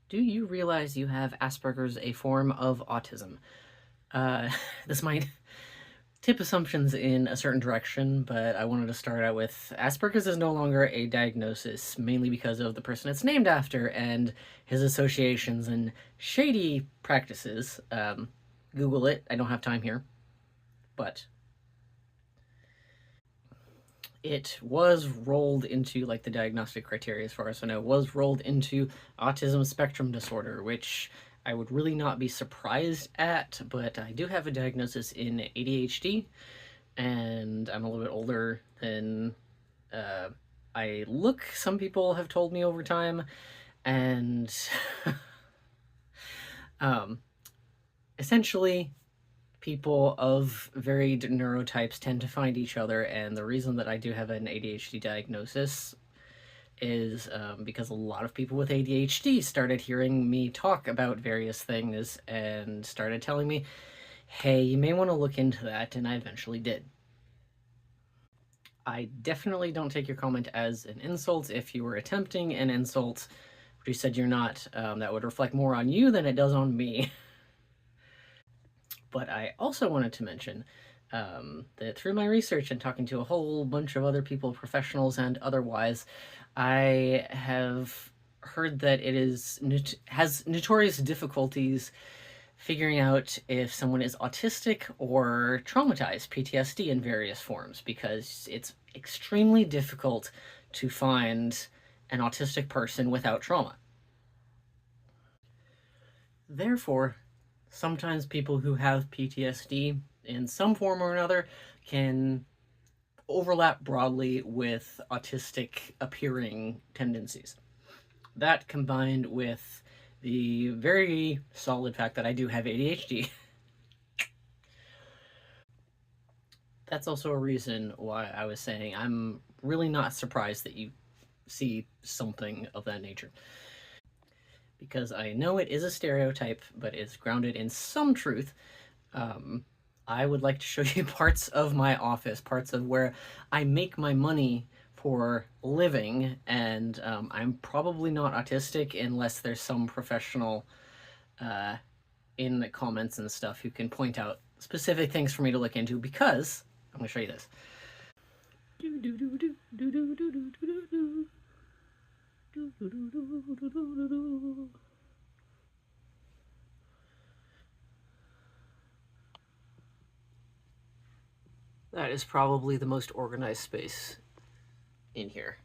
Do you realize you have Asperger's, a form of autism? Uh, this might tip assumptions in a certain direction, but I wanted to start out with Asperger's is no longer a diagnosis, mainly because of the person it's named after and his associations and shady practices. Google it. I don't have time here, but it was rolled into like the diagnostic criteria, as far as I know, was rolled into autism spectrum disorder, which I would really not be surprised at, but I do have a diagnosis in ADHD, and I'm a little bit older than uh, I look. Some people have told me over time, and um, essentially, people of varied neurotypes tend to find each other, and the reason that I do have an ADHD diagnosis is because a lot of people with ADHD started hearing me talk about various things and started telling me, hey, you may want to look into that, and I eventually did. I definitely don't take your comment as an insult. If you were attempting an insult, but you said you're not, that would reflect more on you than it does on me. But I also wanted to mention that through my research and talking to a whole bunch of other people, professionals and otherwise, I have heard that it has notorious difficulties figuring out if someone is autistic or traumatized, PTSD in various forms, because it's extremely difficult to find an autistic person without trauma. Therefore, sometimes people who have PTSD in some form or another can overlap broadly with autistic appearing tendencies. That combined with the very solid fact that I do have ADHD, that's also a reason why I was saying I'm really not surprised that you see something of that nature. Because I know it is a stereotype, but it's grounded in some truth. Um, I would like to show you parts of my office, parts of where I make my money for living, and I'm probably not autistic unless there's some professional uh, in the comments and stuff who can point out specific things for me to look into, because I'm going to show you this. That is probably the most organized space in here.